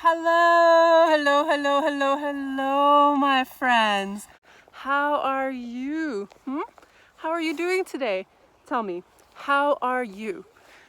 Hello, hello, hello, hello, hello, my friends. How are you? How are you doing today? Tell me, how are you?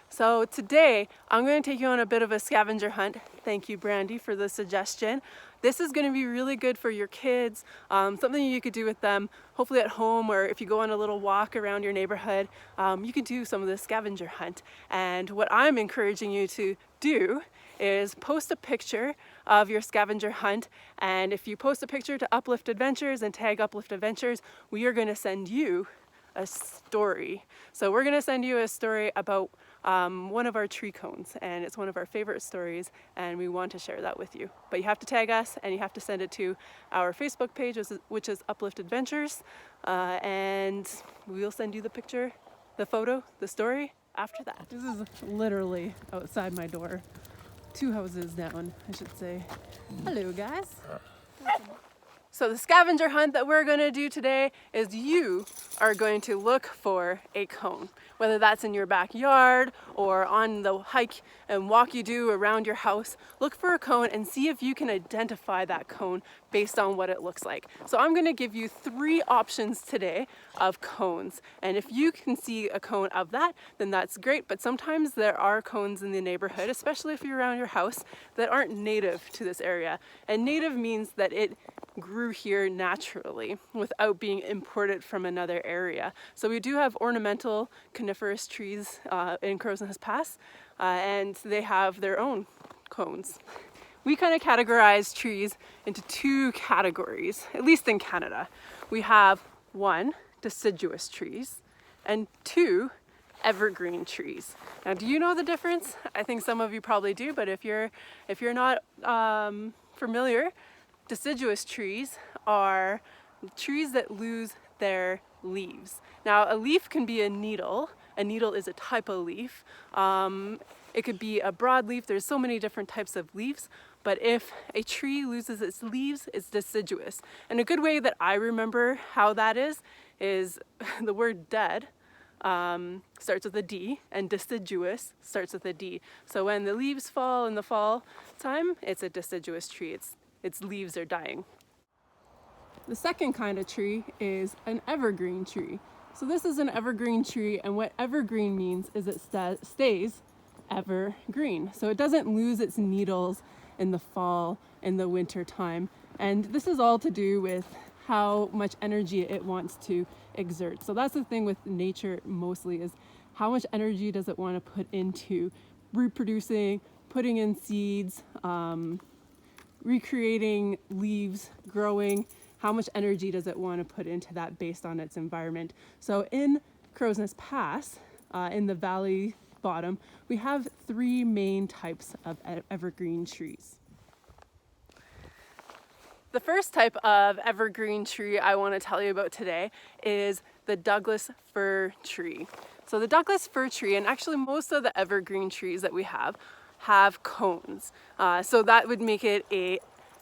So today, I'm going to take you on a bit of a scavenger hunt. Thank you, Brandy, for the suggestion. This is going to be really good for your kids, something you could do with them, hopefully at home, or if you go on a little walk around your neighborhood, you can do some of this scavenger hunt. And what I'm encouraging you to do is post a picture of your scavenger hunt, and if you post a picture to Uplift Adventures and tag Uplift Adventures, we are going to send you a story. So we're going to send you a story about one of our tree cones, and it's one of our favorite stories, and we want to share that with you. But you have to tag us, and you have to send it to our Facebook page, which is Uplift Adventures, and we'll send you the picture, the photo, the story after that. This is literally outside my door. 2 houses down, I should say. Hello, guys. So the scavenger hunt that we're going to do today is you are going to look for a cone, whether that's in your backyard or on the hike and walk you do around your house. Look for a cone and see if you can identify that cone based on what it looks like. So I'm going to give you 3 options today of cones, and if you can see a cone of that, then that's great. But sometimes there are cones in the neighborhood, especially if you're around your house, that aren't native to this area. And native means that it grew here naturally without being imported from another area. So we do have ornamental coniferous trees in Crowsnest Pass, and they have their own cones. We kind of categorize trees into 2 categories, at least in Canada. We have 1, deciduous trees, and 2, evergreen trees. Now, do you know the difference? I think some of you probably do, but if you're not familiar, deciduous trees are trees that lose their leaves. Now, a leaf can be a needle. A needle is a type of leaf. It could be a broadleaf. There's so many different types of leaves. But if a tree loses its leaves, it's deciduous. And a good way that I remember how that is the word dead starts with a D, and deciduous starts with a D. So when the leaves fall in the fall time, it's a deciduous tree. Its leaves are dying. The second kind of tree is an evergreen tree. So this is an evergreen tree, and what evergreen means is it stays evergreen. So it doesn't lose its needles in the fall, in the winter time. And this is all to do with how much energy it wants to exert. So that's the thing with nature mostly, is how much energy does it want to put into reproducing, putting in seeds, recreating leaves, growing. How much energy does it want to put into that based on its environment? So in Crowsnest Pass, in the valley bottom, we have 3 main types of evergreen trees. The first type of evergreen tree I want to tell you about today is the Douglas fir tree. So the Douglas fir tree, and actually most of the evergreen trees that we have cones. So that would make it a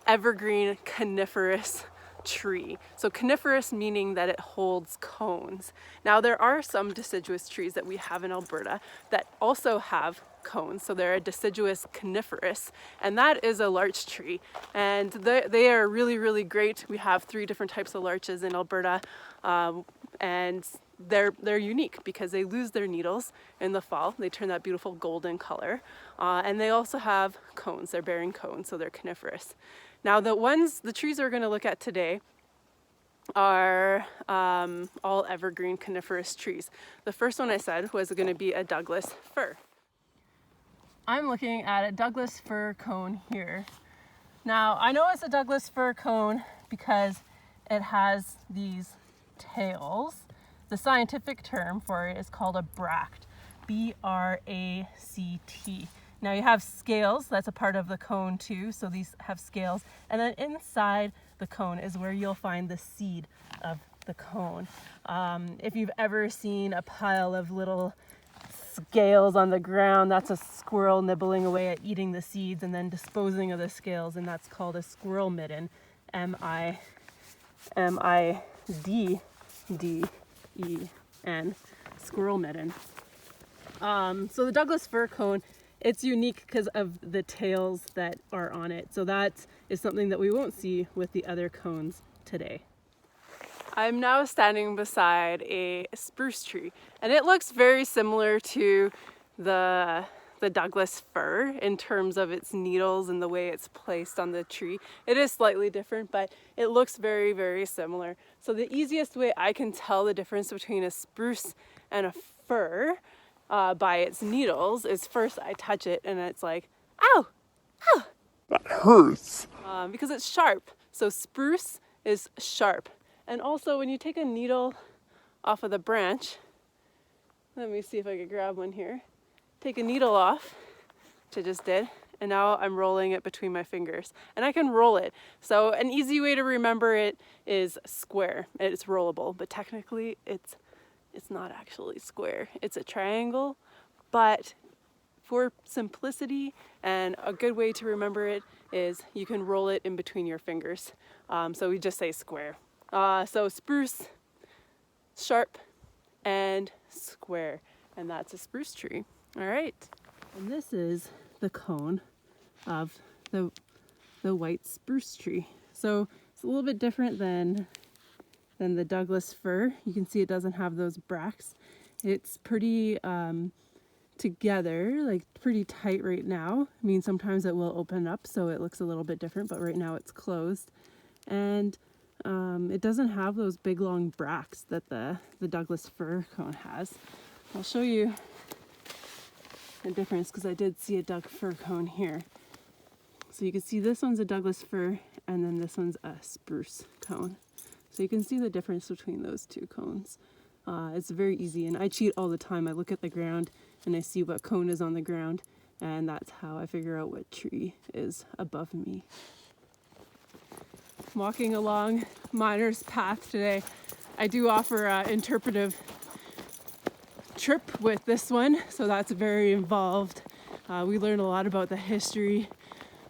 evergreen coniferous tree. So coniferous meaning that it holds cones. Now there are some deciduous trees that we have in Alberta that also have cones. So they're a deciduous coniferous, and that is a larch tree. And they are really, really great. We have 3 different types of larches in Alberta, and they're unique because they lose their needles in the fall. They turn that beautiful golden color, and they also have cones. They're bearing cones, so they're coniferous. Now the trees we're going to look at today are all evergreen coniferous trees. The first one I said was going to be a Douglas fir. I'm looking at a Douglas fir cone here. Now I know it's a Douglas fir cone because it has these tails. The scientific term for it is called a bract, B-R-A-C-T. Now you have scales, that's a part of the cone too, so these have scales. And then inside the cone is where you'll find the seed of the cone. If you've ever seen a pile of little scales on the ground, that's a squirrel nibbling away at eating the seeds and then disposing of the scales, and that's called a squirrel mitten, M-I-D-D-E-N, squirrel mitten. So the Douglas fir cone it's unique because of the tails that are on it. So that is something that we won't see with the other cones today. I'm now standing beside a spruce tree, and it looks very similar to the Douglas fir in terms of its needles and the way it's placed on the tree. It is slightly different, but it looks very, very similar. So the easiest way I can tell the difference between a spruce and a fir by its needles is first I touch it and it's like, ow, ow. That hurts. Because it's sharp. So spruce is sharp. And also when you take a needle off of the branch, let me see if I could grab one here. Take a needle off, which I just did, and now I'm rolling it between my fingers. And I can roll it. So an easy way to remember it is square. It's rollable, but technically it's not actually square. It's a triangle, but for simplicity and a good way to remember it is you can roll it in between your fingers. So we just say square. So spruce, sharp, and square, and that's a spruce tree. All right, and this is the cone of the white spruce tree. So it's a little bit different than the Douglas fir. You can see it doesn't have those bracts. It's pretty together, like pretty tight right now. I mean, sometimes it will open up, so it looks a little bit different, but right now it's closed. And it doesn't have those big long bracts that the Douglas fir cone has. I'll show you the difference because I did see a Doug fir cone here. So you can see this one's a Douglas fir and then this one's a spruce cone. So you can see the difference between those two cones. It's very easy, and I cheat all the time. I look at the ground and I see what cone is on the ground, and that's how I figure out what tree is above me. Walking along Miner's Path today, I do offer an interpretive trip with this one, so that's very involved. We learn a lot about the history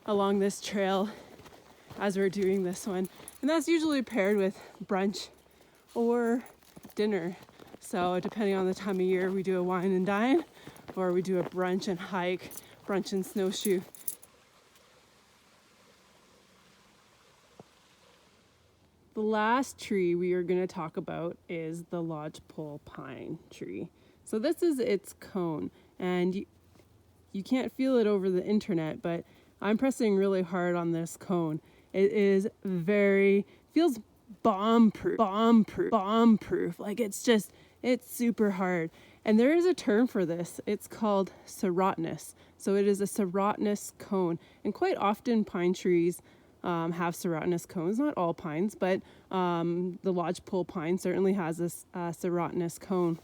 along this trail as we're doing this one, and that's usually paired with brunch or dinner. So depending on the time of year, we do a wine and dine, or we do a brunch and hike, brunch and snowshoe. The last tree we are going to talk about is the Lodgepole Pine tree. So this is its cone, and you can't feel it over the internet, but I'm pressing really hard on this cone. It is feels bomb-proof. Like it's super hard. And there is a term for this. It's called serotinous. So it is a serotinous cone. And quite often pine trees have serotinous cones. Not all pines, but the lodgepole pine certainly has this serotinous cone,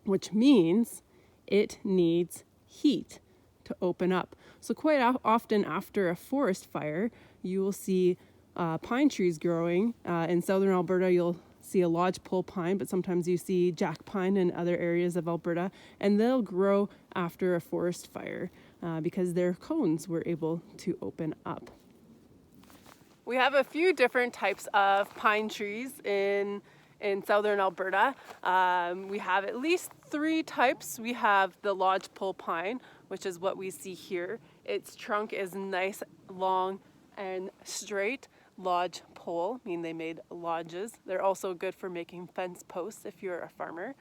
which means it needs heat to open up. So quite often after a forest fire, you will see pine trees growing. In southern Alberta, you'll see a lodgepole pine, but sometimes you see jack pine in other areas of Alberta, and they'll grow after a forest fire because their cones were able to open up. We have a few different types of pine trees in southern Alberta. We have at least 3 types. We have the lodgepole pine, which is what we see here. Its trunk is nice, long, and straight. Lodgepole, mean they made lodges. They're also good for making fence posts if you're a farmer.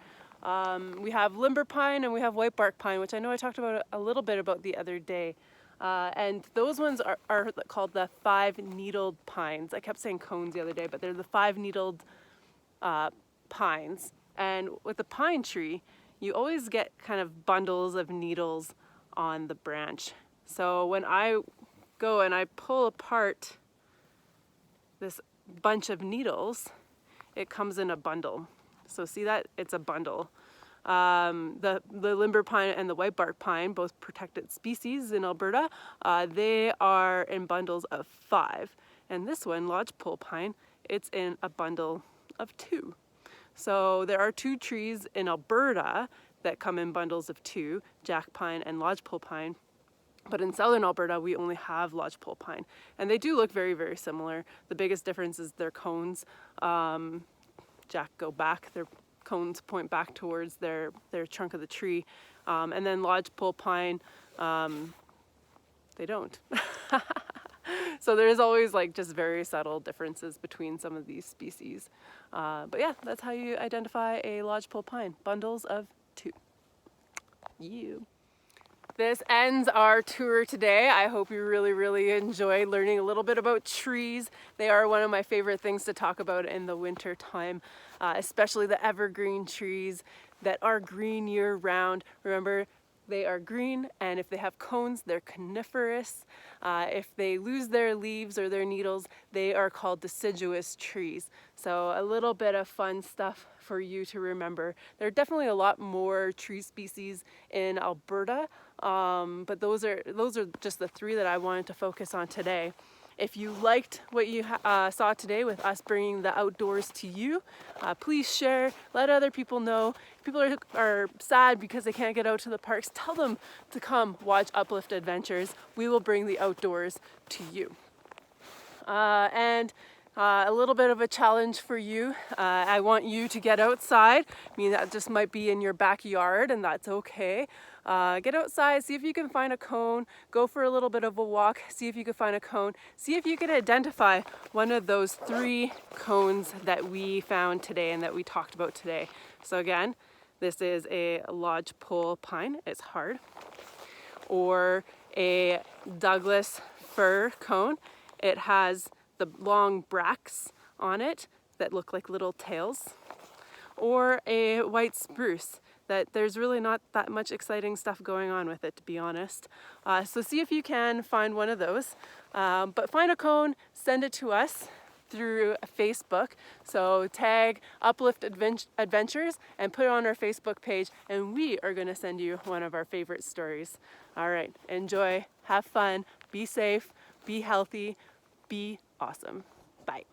We have limber pine and we have white bark pine, which I know I talked about a little bit about the other day. And those ones are called the 5-needled pines. I kept saying cones the other day, but they're the 5-needled pines. And with the pine tree, you always get kind of bundles of needles on the branch. So when I go and I pull apart this bunch of needles, it comes in a bundle. So see that? It's a bundle. The limber pine and the white bark pine, both protected species in Alberta, they are in bundles of 5. And this one, lodgepole pine, it's in a bundle of 2. So there are 2 trees in Alberta that come in bundles of 2, jack pine and lodgepole pine. But in southern Alberta, we only have lodgepole pine. And they do look very, very similar. The biggest difference is their cones. Jack go back, their cones point back towards their trunk of the tree. And then lodgepole pine they don't. So there is always like just very subtle differences between some of these species. But yeah, that's how you identify a lodgepole pine. Bundles of 2. You. This ends our tour today. I hope you really enjoyed learning a little bit about trees. They are one of my favorite things to talk about in the winter time, especially the evergreen trees that are green year round. Remember, they are green, and if they have cones, they're coniferous. If they lose their leaves or their needles, they are called deciduous trees. So a little bit of fun stuff for you to remember. There are definitely a lot more tree species in Alberta, but those are just the 3 that I wanted to focus on today. If you liked what you saw today with us bringing the outdoors to you, please share, let other people know. If people are sad because they can't get out to the parks, tell them to come watch Uplift Adventures. We will bring the outdoors to you. And a little bit of a challenge for you. I want you to get outside. I mean, that just might be in your backyard, and that's okay. Get outside, see if you can find a cone, go for a little bit of a walk, see if you can find a cone, see if you can identify one of those 3 cones that we found today and that we talked about today. So again, this is a lodgepole pine, it's hard, or a Douglas fir cone. It has the long bracts on it that look like little tails, or a white spruce that there's really not that much exciting stuff going on with it, to be honest. So see if you can find one of those, but find a cone, send it to us through Facebook. So tag Uplift Adventures and put it on our Facebook page, and we are going to send you one of our favorite stories. All right, enjoy, have fun, be safe, be healthy, be awesome. Bye.